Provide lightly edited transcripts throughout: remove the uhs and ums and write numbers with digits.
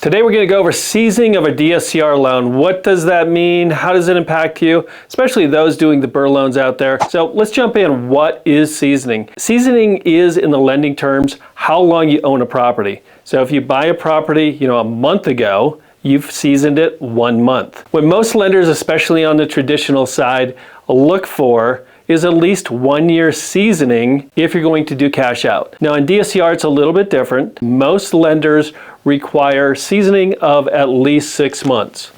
Today we're going to go over seasoning of a DSCR loan. What does that mean? How does it impact you? Especially those doing the Burr loans out there. So let's jump in. What is seasoning? Seasoning is, in the lending terms, how long you own a property. So if you buy a property, a month ago, you've seasoned it 1 month. What most lenders, especially on the traditional side, look for is at least 1 year seasoning if you're going to do cash out. Now in DSCR, it's a little bit different. Most lenders require seasoning of at least 6 months.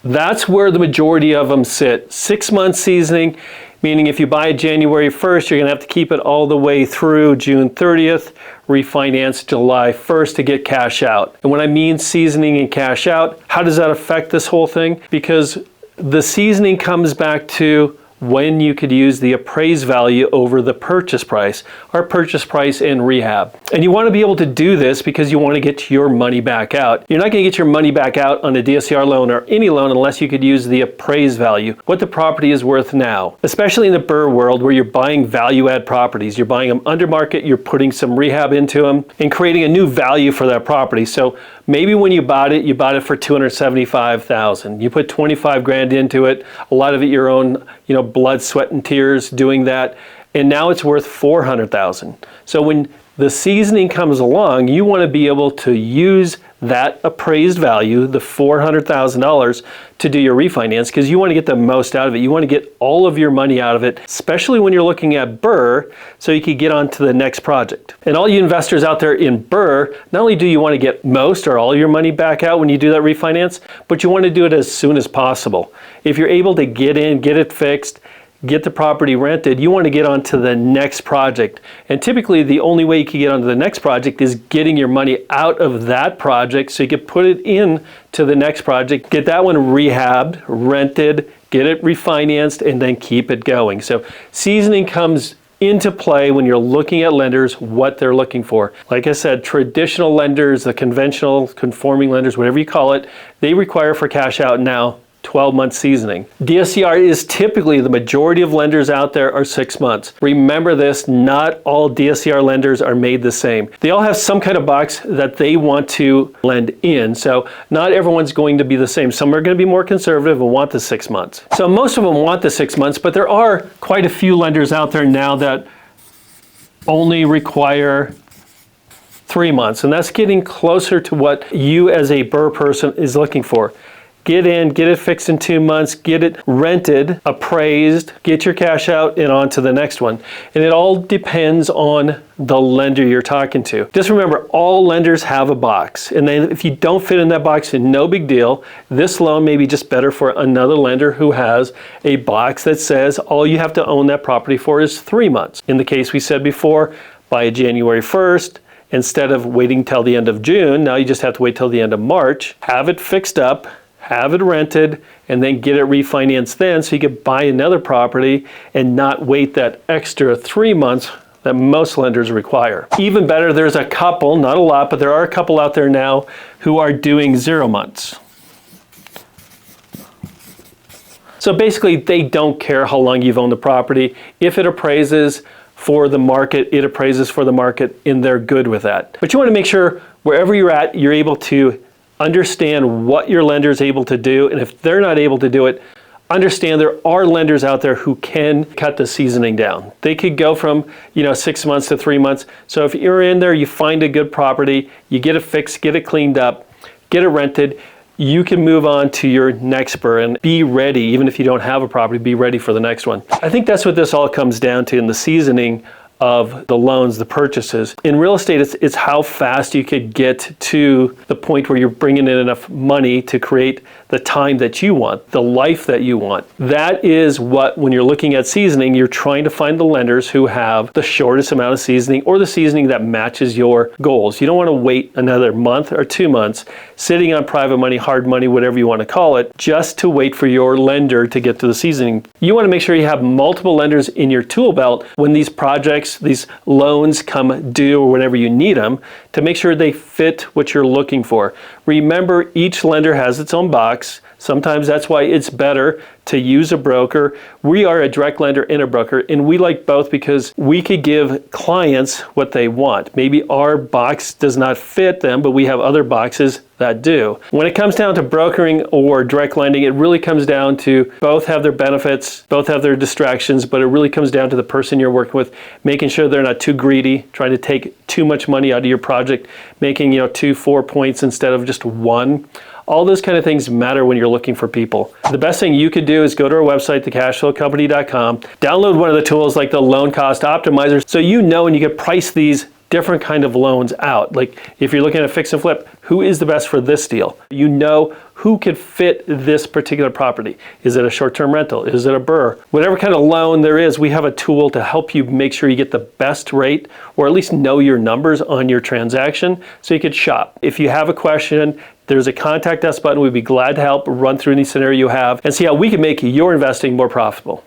That's where the majority of them sit. 6 months seasoning, meaning if you buy it January 1st, you're gonna have to keep it all the way through June 30th, refinance July 1st to get cash out. And when I mean seasoning and cash out, how does that affect this whole thing? Because the seasoning comes back to when you could use the appraised value over the purchase price, or purchase price in rehab. And you want to be able to do this because you want to get your money back out. You're not going to get your money back out on a DSCR loan or any loan unless you could use the appraised value, what the property is worth now. Especially in the Burr world where you're buying value add properties. You're buying them under market, you're putting some rehab into them and creating a new value for that property. So maybe when you bought it for $275,000. You put 25 grand into it, a lot of it your own, blood, sweat, and tears doing that, and now it's worth $400,000. So when the seasoning comes along, you want to be able to use that appraised value, the $400,000, to do your refinance because you want to get the most out of it. You want to get all of your money out of it, especially when you're looking at Burr, so you can get on to the next project. And all you investors out there in Burr, not only do you want to get most or all your money back out when you do that refinance, but you want to do it as soon as possible. If you're able to get in, get it fixed, get the property rented, you want to get onto the next project. And typically the only way you can get onto the next project is getting your money out of that project so you can put it in to the next project, get that one rehabbed, rented, get it refinanced, and then keep it going. So seasoning comes into play when you're looking at lenders, what they're looking for. Like I said, traditional lenders, the conventional conforming lenders, whatever you call it, they require for cash out now 12-month seasoning. DSCR is typically, the majority of lenders out there are 6 months. Remember this, not all DSCR lenders are made the same. They all have some kind of box that they want to lend in, so not everyone's going to be the same. Some are going to be more conservative and want the 6 months. So most of them want the 6 months, but there are quite a few lenders out there now that only require 3 months, and that's getting closer to what you as a Burr person is looking for. Get in, get it fixed in 2 months, get it rented, appraised, get your cash out and on to the next one. And it all depends on the lender you're talking to. Just remember, all lenders have a box. And then if you don't fit in that box, no big deal. This loan may be just better for another lender who has a box that says all you have to own that property for is 3 months. In the case we said before, by January 1st, instead of waiting till the end of June, now you just have to wait till the end of March, have it fixed up, have it rented, and then get it refinanced then so you could buy another property and not wait that extra 3 months that most lenders require. Even better, there's a couple, not a lot, but there are a couple out there now who are doing 0 months. So basically, they don't care how long you've owned the property. If it appraises for the market, it appraises for the market, and they're good with that. But you want to make sure wherever you're at, you're able to understand what your lender is able to do, and if they're not able to do it, understand there are lenders out there who can cut the seasoning down. They could go from 6 months to 3 months. So if you're in there, you find a good property, you get it fixed, get it cleaned up, get it rented, you can move on to your next Burr and be ready. Even if you don't have a property, be ready for the next one. I think that's what this all comes down to in the seasoning of the loans, the purchases. In real estate, it's how fast you could get to the point where you're bringing in enough money to create the time that you want, the life that you want. That is what, when you're looking at seasoning, you're trying to find the lenders who have the shortest amount of seasoning or the seasoning that matches your goals. You don't want to wait another month or 2 months sitting on private money, hard money, whatever you want to call it, just to wait for your lender to get to the seasoning. You want to make sure you have multiple lenders in your tool belt when these projects, these loans come due or whenever you need them, to make sure they fit what you're looking for. Remember, each lender has its own box. Sometimes that's why it's better to use a broker. We are a direct lender and a broker, and we like both because we could give clients what they want. Maybe our box does not fit them, but we have other boxes that do. When it comes down to brokering or direct lending, it really comes down to both have their benefits, both have their distractions, but it really comes down to the person you're working with, making sure they're not too greedy, trying to take too much money out of your project, making 2-4 points instead of just one. All those kind of things matter when you're looking for people. The best thing you could do is go to our website, thecashflowcompany.com, download one of the tools like the Loan Cost Optimizer, so you know and you can price these different kind of loans out. Like if you're looking at a fix and flip, who is the best for this deal? You know who could fit this particular property. Is it a short-term rental? Is it a BRRRR? Whatever kind of loan there is, we have a tool to help you make sure you get the best rate, or at least know your numbers on your transaction so you could shop. If you have a question, there's a contact us button. We'd be glad to help run through any scenario you have and see how we can make your investing more profitable.